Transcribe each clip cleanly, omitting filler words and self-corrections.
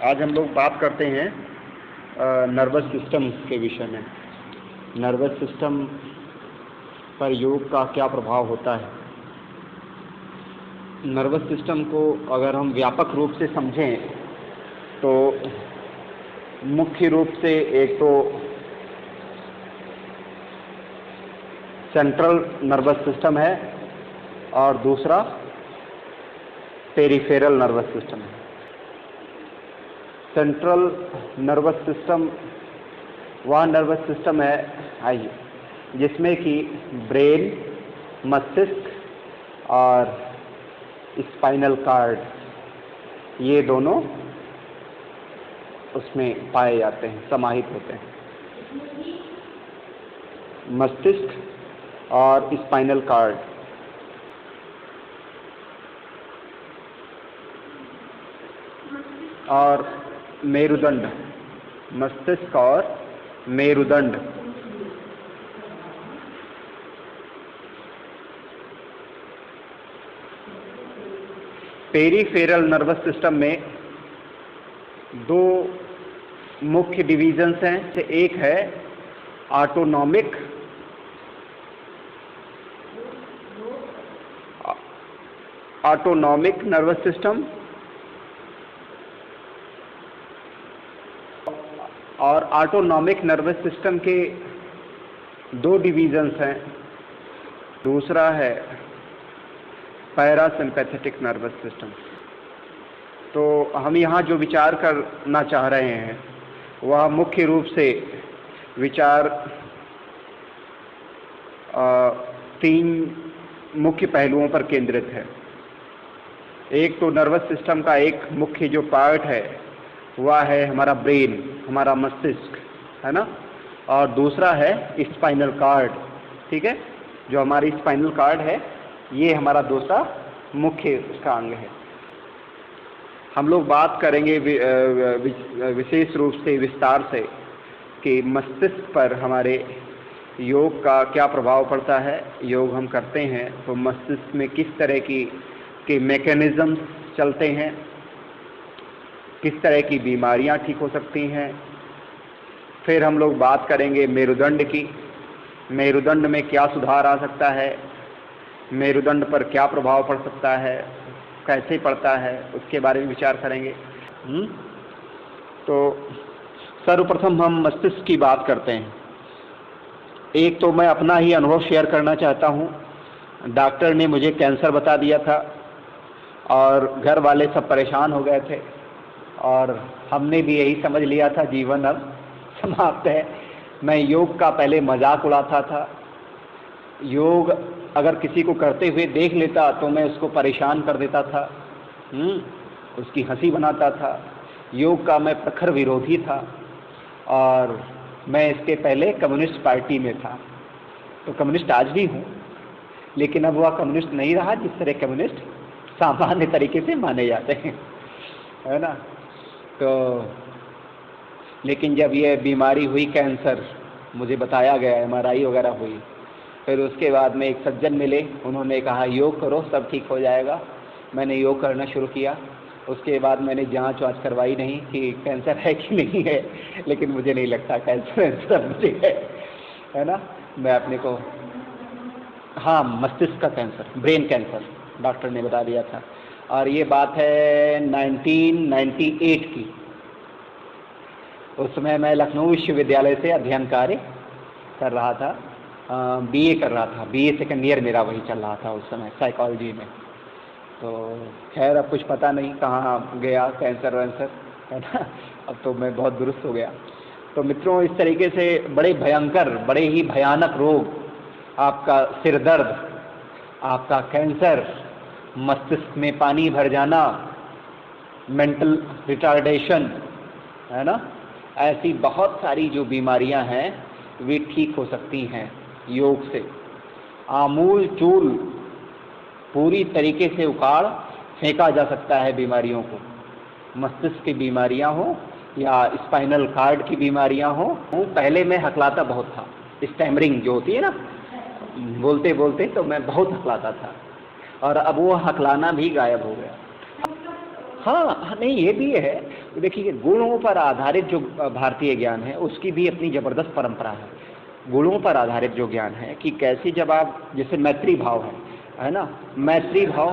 आज हम लोग बात करते हैं नर्वस सिस्टम के विषय में। नर्वस सिस्टम पर योग का क्या प्रभाव होता है। नर्वस सिस्टम को अगर हम व्यापक रूप से समझें तो मुख्य रूप से एक तो सेंट्रल नर्वस सिस्टम है और दूसरा पेरिफेरल नर्वस सिस्टम है। सेंट्रल नर्वस सिस्टम वह नर्वस सिस्टम है जिसमें कि ब्रेन, मस्तिष्क और स्पाइनल कार्ड ये दोनों उसमें पाए जाते हैं, समाहित होते हैं। मस्तिष्क और स्पाइनल कार्ड और मेरुदंड, मस्तिष्क और मेरुदंड पेरिफेरल नर्वस सिस्टम में दो मुख्य डिवीजन्स हैं। एक है ऑटोनॉमिक नर्वस सिस्टम और ऑटोनॉमिक नर्वस सिस्टम के दो डिवीजन्स हैं। दूसरा है पैरासिम्पैथेटिक नर्वस सिस्टम। तो हम यहाँ जो विचार करना चाह रहे हैं वह मुख्य रूप से विचार तीन मुख्य पहलुओं पर केंद्रित है। एक तो नर्वस सिस्टम का एक मुख्य जो पार्ट है वह है हमारा ब्रेन, हमारा मस्तिष्क, है ना। और दूसरा है स्पाइनल कार्ड, ठीक है। जो हमारी स्पाइनल कार्ड है ये हमारा दूसरा मुख्य उसका अंग है। हम लोग बात करेंगे विशेष रूप से विस्तार से कि मस्तिष्क पर हमारे योग का क्या प्रभाव पड़ता है। योग हम करते हैं तो मस्तिष्क में किस तरह के मैकेनिज्म चलते हैं, किस तरह की बीमारियां ठीक हो सकती हैं। फिर हम लोग बात करेंगे मेरुदंड की, मेरुदंड में क्या सुधार आ सकता है, मेरुदंड पर क्या प्रभाव पड़ सकता है, कैसे पड़ता है, उसके बारे में विचार करेंगे। तो सर्वप्रथम हम मस्तिष्क की बात करते हैं। एक तो मैं अपना ही अनुभव शेयर करना चाहता हूँ। डॉक्टर ने मुझे कैंसर बता दिया था और घर वाले सब परेशान हो गए थे और हमने भी यही समझ लिया था जीवन अब समाप्त है। मैं योग का पहले मजाक उड़ाता था। योग अगर किसी को करते हुए देख लेता तो मैं उसको परेशान कर देता था, उसकी हंसी बनाता था। योग का मैं प्रखर विरोधी था और मैं इसके पहले कम्युनिस्ट पार्टी में था। तो कम्युनिस्ट आज भी हूँ, लेकिन अब वह कम्युनिस्ट नहीं रहा जिस तरह कम्युनिस्ट सामान्य तरीके से माने जाते हैं, है ना। तो लेकिन जब ये बीमारी हुई कैंसर, मुझे बताया गया, MRI वगैरह हुई, फिर उसके बाद में एक सज्जन मिले, उन्होंने कहा योग करो सब ठीक हो जाएगा। मैंने योग करना शुरू किया। उसके बाद मैंने जांच वाँच करवाई नहीं कि कैंसर है कि नहीं है, लेकिन मुझे नहीं लगता कैंसर मुझे है ना। मैं अपने को हाँ, मस्तिष्क का कैंसर, ब्रेन कैंसर डॉक्टर ने बता दिया था। और ये बात है 1998 की। उस समय मैं लखनऊ विश्वविद्यालय से अध्ययन कार्य कर रहा था, BA कर रहा था। BA सेकेंड ईयर मेरा वही चल रहा था उस समय, साइकोलॉजी में। तो खैर अब कुछ पता नहीं कहाँ गया कैंसर वैंसर, है ना। अब तो मैं बहुत दुरुस्त हो गया। तो मित्रों, इस तरीके से बड़े भयंकर, बड़े ही भयानक रोग, आपका सिर दर्द, आपका कैंसर, मस्तिष्क में पानी भर जाना, मेंटल रिटार्डेशन, है ना, ऐसी बहुत सारी जो बीमारियां हैं वे ठीक हो सकती हैं योग से। आमूल चूल पूरी तरीके से उखाड़ फेंका जा सकता है बीमारियों को। मस्तिष्क की बीमारियां हो या स्पाइनल कार्ड की बीमारियां हो। पहले मैं हकलाता बहुत था, स्टैमरिंग जो होती है ना, बोलते बोलते तो मैं बहुत हकलाता था और अब वो हकलाना भी गायब हो गया। हाँ, नहीं ये भी है। देखिए, गुणों पर आधारित जो भारतीय ज्ञान है उसकी भी अपनी जबरदस्त परंपरा है। गुणों पर आधारित जो ज्ञान है कि कैसे, जब आप, जैसे मैत्री भाव है ना, मैत्री भाव,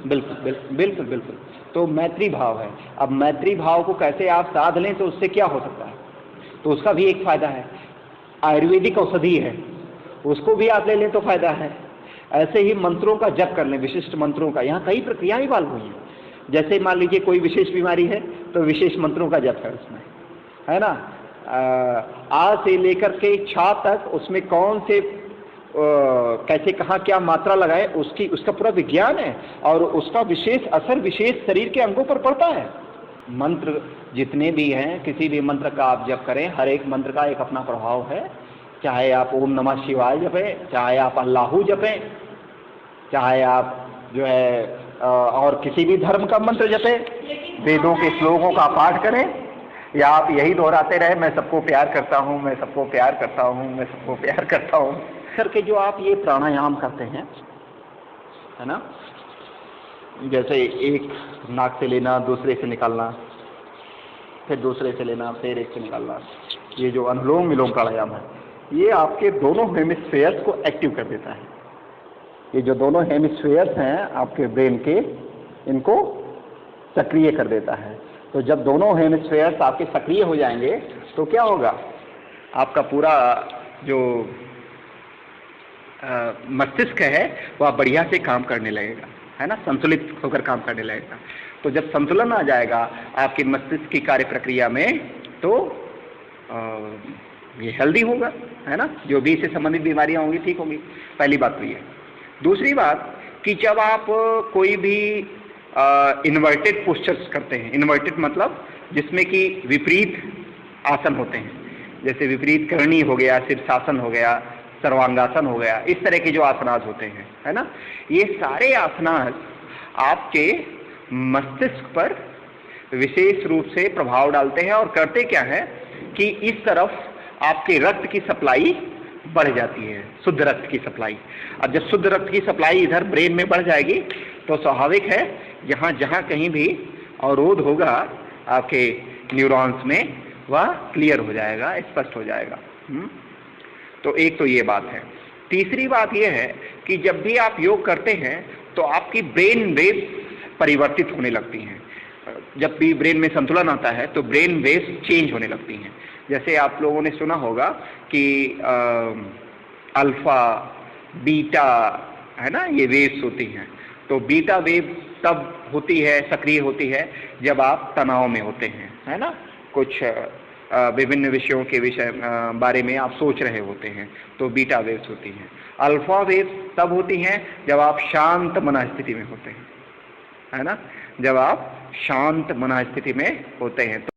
बिल्कुल बिल्कुल बिल्कुल बिल्कुल। तो मैत्री भाव है, अब मैत्री भाव को कैसे आप साध लें तो उससे क्या हो सकता है, तो उसका भी एक फायदा है। आयुर्वेदिक औषधि है, उसको भी आप ले लें तो फायदा है। ऐसे ही मंत्रों का जप कर लें, विशिष्ट मंत्रों का, यहाँ कई प्रक्रियाएं इवॉल्व हुई हैं। जैसे मान लीजिए कोई विशेष बीमारी है तो विशेष मंत्रों का जप है उसमें, है ना। आ से लेकर के छा तक उसमें कौन से कैसे कहाँ क्या मात्रा लगाए उसका पूरा विज्ञान है, और उसका विशेष असर विशेष शरीर के अंगों पर पड़ता है। मंत्र जितने भी हैं, किसी भी मंत्र का आप जप करें, हर एक मंत्र का एक अपना प्रभाव है। चाहे आप ओम नमः शिवाय जपें, चाहे आप अल्लाहू जपें, चाहे आप जो है और किसी भी धर्म का मंत्र जपें, वेदों के श्लोकों का पाठ करें, या आप यही दोहराते रहे, मैं सबको प्यार करता हूँ, मैं सबको प्यार करता हूँ, मैं सबको प्यार करता हूँ करके जो आप ये प्राणायाम करते हैं, है ना, जैसे एक नाक से लेना, दूसरे से निकालना, फिर दूसरे से लेना, फिर एक से निकालना, ये जो अनुलोम विलोम प्राणायाम है, ये आपके दोनों हेमिस्फेयर्स को एक्टिव कर देता है। ये जो दोनों हेमिस्फेयर्स हैं आपके ब्रेन के, इनको सक्रिय कर देता है। तो जब दोनों हेमिस्फेयर्स आपके सक्रिय हो जाएंगे तो क्या होगा, आपका पूरा जो मस्तिष्क है वह बढ़िया से काम करने लगेगा, है ना, संतुलित होकर काम करने लगेगा। तो जब संतुलन आ जाएगा आपके मस्तिष्क की कार्य प्रक्रिया में, तो ये हेल्दी होगा, है ना, जो भी इससे संबंधित बीमारियां होंगी ठीक होंगी। पहली बात तो ये। दूसरी बात कि जब आप कोई भी इन्वर्टेड पोस्चर्स करते हैं, इन्वर्टेड मतलब जिसमें कि विपरीत आसन होते हैं, जैसे विपरीत करणी हो गया, शीर्षासन हो गया, सर्वांगासन हो गया, इस तरह के जो आसनास होते हैं, है ना, ये सारे आसनास आपके मस्तिष्क पर विशेष रूप से प्रभाव डालते हैं, और करते क्या है कि इस तरफ आपके रक्त की सप्लाई बढ़ जाती है, शुद्ध रक्त की सप्लाई। अब जब शुद्ध रक्त की सप्लाई इधर ब्रेन में बढ़ जाएगी तो स्वाभाविक है यहाँ जहाँ कहीं भी अवरोध होगा आपके न्यूरॉन्स में, वह क्लियर हो जाएगा, स्पष्ट हो जाएगा। तो एक तो ये बात है। तीसरी बात यह है कि जब भी आप योग करते हैं तो आपकी ब्रेन वेव्स परिवर्तित होने लगती हैं। जब भी ब्रेन में संतुलन आता है तो ब्रेन वेव्स चेंज होने लगती हैं। जैसे आप लोगों ने सुना होगा कि अल्फा बीटा, है ना, ये वेव्स होती हैं। तो बीटा वेव तब होती है, सक्रिय होती है जब आप तनाव में होते हैं, है ना, कुछ विभिन्न विषयों के बारे में आप सोच रहे होते हैं, तो बीटा वेव्स होती हैं। अल्फा वेव्स तब होती हैं जब आप शांत मन स्थिति में होते हैं, है ना, जब आप शांत मन स्थिति में होते हैं।